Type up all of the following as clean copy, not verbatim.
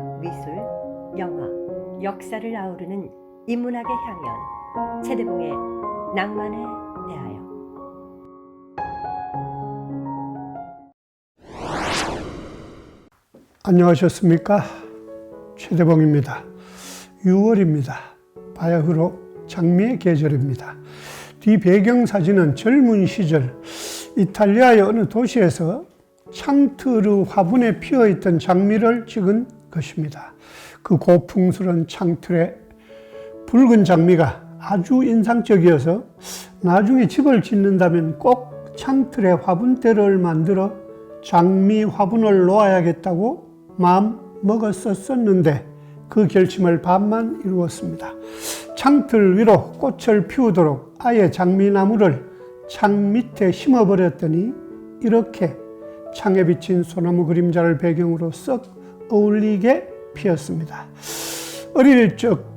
음악, 미술, 영화, 역사를 아우르는 인문학의 향연, 최대봉의 낭만에 대하여. 안녕하셨습니까? 최대봉입니다. 6월입니다. 바야흐로 장미의 계절입니다. 뒤 배경사진은 젊은 시절 이탈리아의 어느 도시에서 창트르 화분에 피어있던 장미를 찍은 것입니다. 그 고풍스러운 창틀에 붉은 장미가 아주 인상적이어서 나중에 집을 짓는다면 꼭 창틀에 화분대를 만들어 장미 화분을 놓아야겠다고 마음 먹었었는데 그 결심을 반만 이루었습니다. 창틀 위로 꽃을 피우도록 아예 장미나무를 창 밑에 심어버렸더니 이렇게 창에 비친 소나무 그림자를 배경으로 썩 어울리게 피었습니다. 어릴 적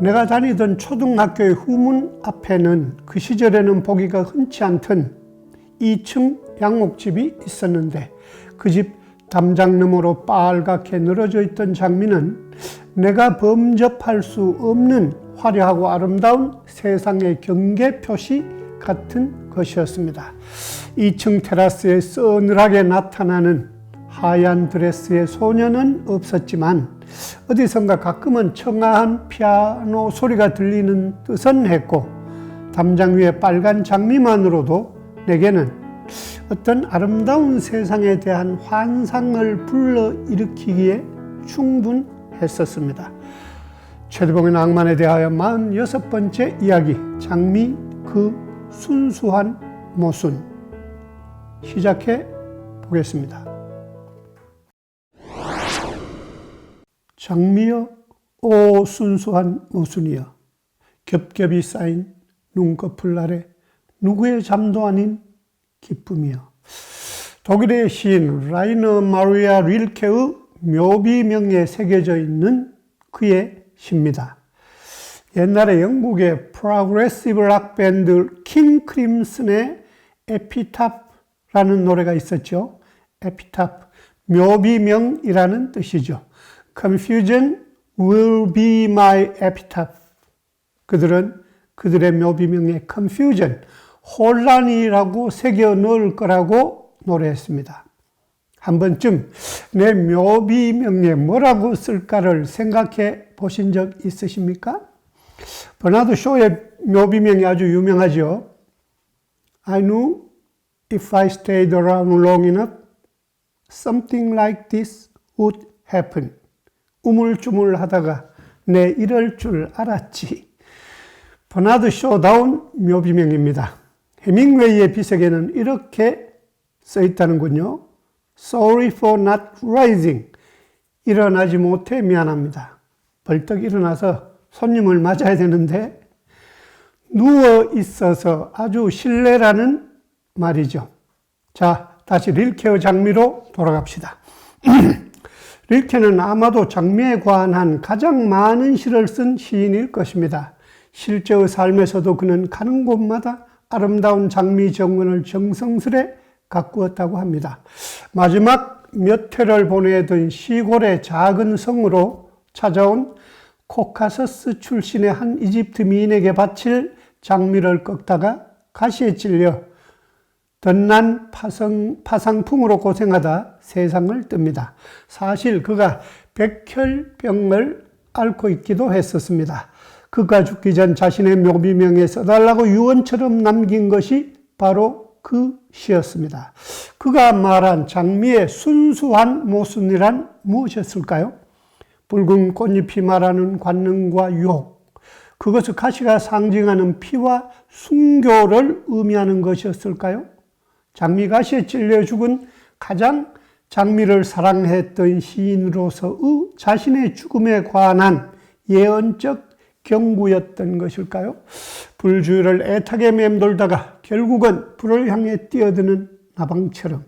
내가 다니던 초등학교의 후문 앞에는 그 시절에는 보기가 흔치 않던 2층 양옥집이 있었는데 그 집 담장 너머로 빨갛게 늘어져 있던 장미는 내가 범접할 수 없는 화려하고 아름다운 세상의 경계 표시 같은 것이었습니다. 2층 테라스에 서늘하게 나타나는 하얀 드레스의 소녀는 없었지만 어디선가 가끔은 청아한 피아노 소리가 들리는 듯은 했고 담장 위에 빨간 장미만으로도 내게는 어떤 아름다운 세상에 대한 환상을 불러일으키기에 충분했었습니다. 최대봉의 낭만에 대하여 46번째 이야기, 장미 그 순수한 모순, 시작해 보겠습니다. 장미여, 오 순수한 모순이여, 겹겹이 쌓인 눈꺼풀 아래 누구의 잠도 아닌 기쁨이여. 독일의 시인 라이너 마리아 릴케의 묘비명에 새겨져 있는 그의 시입니다. 옛날에 영국의 프로그레시브 락 밴드 킹 크림슨의 에피탑라는 노래가 있었죠. 에피탑, 묘비명이라는 뜻이죠. Confusion will be my epitaph. 그들은 그들의 묘비명에 confusion, 혼란이라고 새겨 넣을 거라고 노래했습니다. 한 번쯤 내 묘비명에 뭐라고 쓸까를 생각해 보신 적 있으십니까? 버나드 쇼의 묘비명이 아주 유명하죠. I knew if I stayed around long enough, something like this would happen. 우물쭈물 하다가 내 이럴 줄 알았지. 버나드 쇼다운 묘비명입니다. 해밍웨이의 비석에는 이렇게 써 있다는군요. Sorry for not rising. 일어나지 못해 미안합니다. 벌떡 일어나서 손님을 맞아야 되는데 누워 있어서 아주 실례라는 말이죠. 자, 다시 릴케의 장미로 돌아갑시다. 릴케는 아마도 장미에 관한 가장 많은 시를 쓴 시인일 것입니다. 실제의 삶에서도 그는 가는 곳마다 아름다운 장미 정원을 정성스레 가꾸었다고 합니다. 마지막 몇 해를 보내던 시골의 작은 성으로 찾아온 코카서스 출신의 한 이집트 미인에게 바칠 장미를 꺾다가 가시에 찔려 덧난 파상풍으로 고생하다 세상을 뜹니다. 사실 그가 백혈병을 앓고 있기도 했었습니다. 그가 죽기 전 자신의 묘비명에 써달라고 유언처럼 남긴 것이 바로 그 시였습니다. 그가 말한 장미의 순수한 모순이란 무엇이었을까요? 붉은 꽃잎이 말하는 관능과 유혹, 그것을 가시가 상징하는 피와 순교를 의미하는 것이었을까요? 장미가시에 찔려 죽은 가장 장미를 사랑했던 시인으로서의 자신의 죽음에 관한 예언적 경고였던 것일까요? 불주의를 애타게 맴돌다가 결국은 불을 향해 뛰어드는 나방처럼,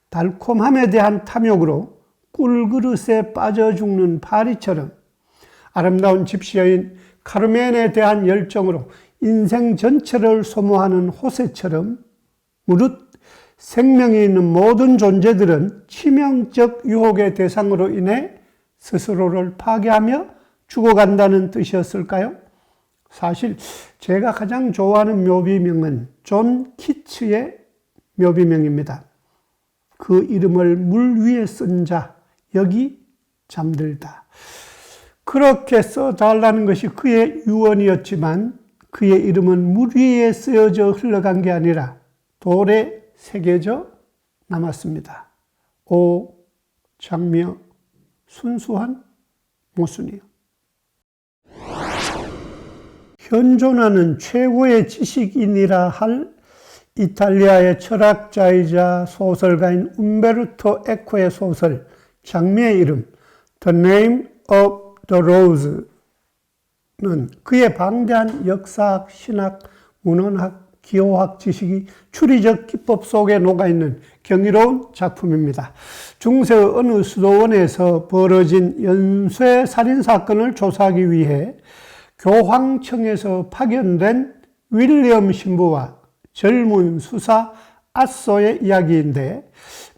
달콤함에 대한 탐욕으로 꿀그릇에 빠져 죽는 파리처럼, 아름다운 집시여인 카르멘에 대한 열정으로 인생 전체를 소모하는 호세처럼, 무릇 생명이 있는 모든 존재들은 치명적 유혹의 대상으로 인해 스스로를 파괴하며 죽어간다는 뜻이었을까요? 사실 제가 가장 좋아하는 묘비명은 존 키츠의 묘비명입니다. 그 이름을 물 위에 쓴 자, 여기 잠들다. 그렇게 써달라는 것이 그의 유언이었지만 그의 이름은 물 위에 쓰여져 흘러간 게 아니라 돌에 새겨져 남았습니다. 오 장미여 순수한 모순이요. 현존하는 최고의 지식인이라 할 이탈리아의 철학자이자 소설가인 움베르토 에코의 소설 장미의 이름 The Name of the Rose는 그의 방대한 역사학, 신학, 문헌학, 기호학 지식이 추리적 기법 속에 녹아있는 경이로운 작품입니다. 중세의 어느 수도원에서 벌어진 연쇄 살인사건을 조사하기 위해 교황청에서 파견된 윌리엄 신부와 젊은 수사 아소의 이야기인데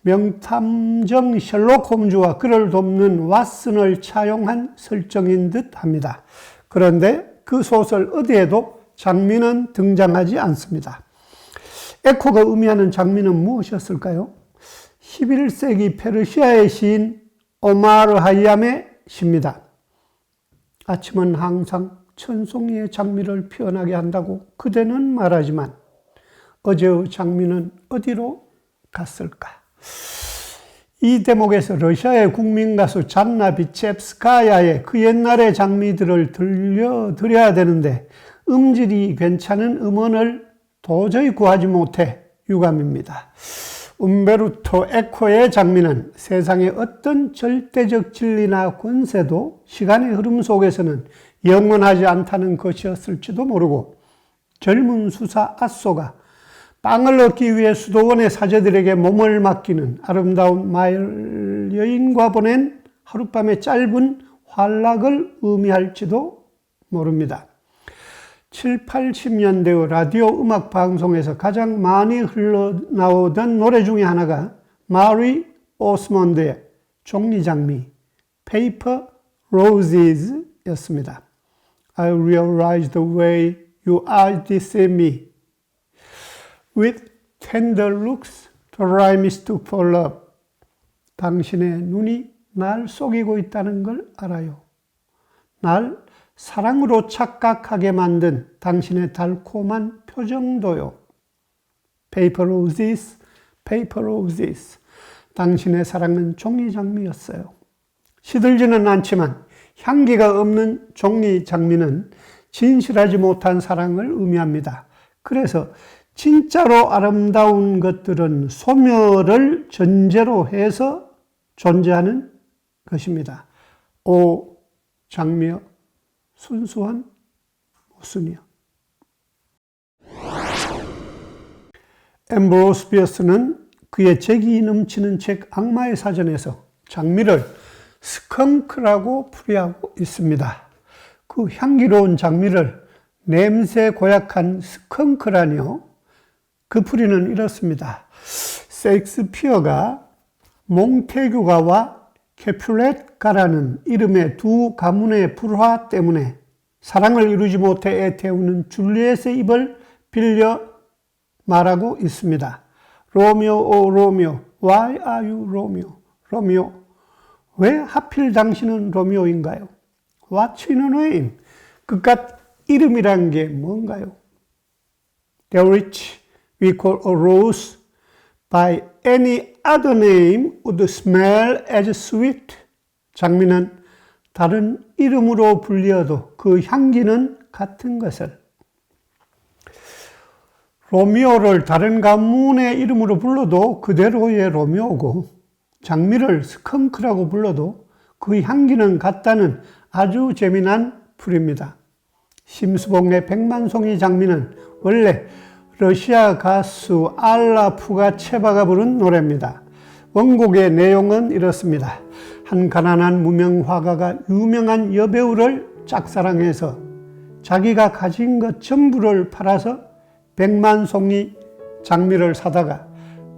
명탐정 셜록 홈즈와 그를 돕는 왓슨을 차용한 설정인 듯 합니다. 그런데 그 소설 어디에도 장미는 등장하지 않습니다. 에코가 의미하는 장미는 무엇이었을까요? 11세기 페르시아의 시인 오마르 하이암의 시입니다. 아침은 항상 천송이의 장미를 피어나게 한다고 그대는 말하지만 어제의 장미는 어디로 갔을까? 이 대목에서 러시아의 국민가수 잔나 비첵스카야의 그 옛날의 장미들을 들려드려야 되는데 음질이 괜찮은 음원을 도저히 구하지 못해 유감입니다. 움베르토 에코의 장미는 세상의 어떤 절대적 진리나 권세도 시간의 흐름 속에서는 영원하지 않다는 것이었을지도 모르고 젊은 수사 아소가 빵을 얻기 위해 수도원의 사제들에게 몸을 맡기는 아름다운 마을 여인과 보낸 하룻밤의 짧은 환락을 의미할지도 모릅니다. 7, 80년대의 라디오 음악 방송에서 가장 많이 흘러나오던 노래 중에 하나가 마리 오스몬드의 종이장미, Paper Roses 였습니다. I realize the way you are deceiving me. With tender looks, the I mistook for love. 당신의 눈이 날 속이고 있다는 걸 알아요. 날 사랑으로 착각하게 만든 당신의 달콤한 표정도요. Paper roses, paper roses. 당신의 사랑은 종이 장미였어요. 시들지는 않지만 향기가 없는 종이 장미는 진실하지 못한 사랑을 의미합니다. 그래서 진짜로 아름다운 것들은 소멸을 전제로 해서 존재하는 것입니다. 오 장미여 순수한 모순이여. 앰브로스 비어스는 그의 재기 넘치는 책 악마의 사전에서 장미를 스컹크라고 풀이하고 있습니다. 그 향기로운 장미를 냄새 고약한 스컹크라니요. 그 풀이는 이렇습니다. 셰익스피어가 몽테규가와 캐퓰렛가라는 이름의 두 가문의 불화 때문에 사랑을 이루지 못해 애태우는 줄리엣의 입을 빌려 말하고 있습니다. 로미오, 오 로미오, why are you Romeo? 로미오, 왜 하필 당신은 로미오인가요? What's in a name? 그깟 이름이란 게 뭔가요? The rich we call a rose by any other name would smell as sweet. 장미는 다른 이름으로 불리어도 그 향기는 같은 것을. 로미오를 다른 가문의 이름으로 불러도 그대로의 로미오고 장미를 스컹크라고 불러도 그 향기는 같다는 아주 재미난 풀입니다. 심수봉의 백만송이 장미는 원래 러시아 가수 알라 푸가체바가 부른 노래입니다. 원곡의 내용은 이렇습니다. 한 가난한 무명 화가가 유명한 여배우를 짝사랑해서 자기가 가진 것 전부를 팔아서 100만 송이 장미를 사다가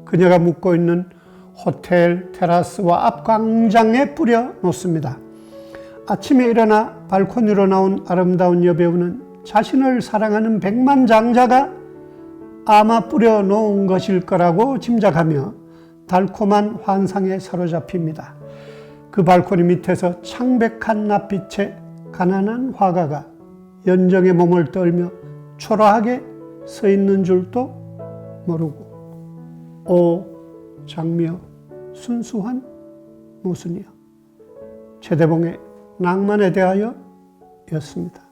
그녀가 묵고 있는 호텔 테라스와 앞 광장에 뿌려 놓습니다. 아침에 일어나 발코니로 나온 아름다운 여배우는 자신을 사랑하는 백만장자가 아마 뿌려놓은 것일 거라고 짐작하며 달콤한 환상에 사로잡힙니다. 그 발코니 밑에서 창백한 낯빛의 가난한 화가가 연정의 몸을 떨며 초라하게 서 있는 줄도 모르고, 오 장미여 순수한 모순이여. 최대봉의 낭만에 대하여 였습니다.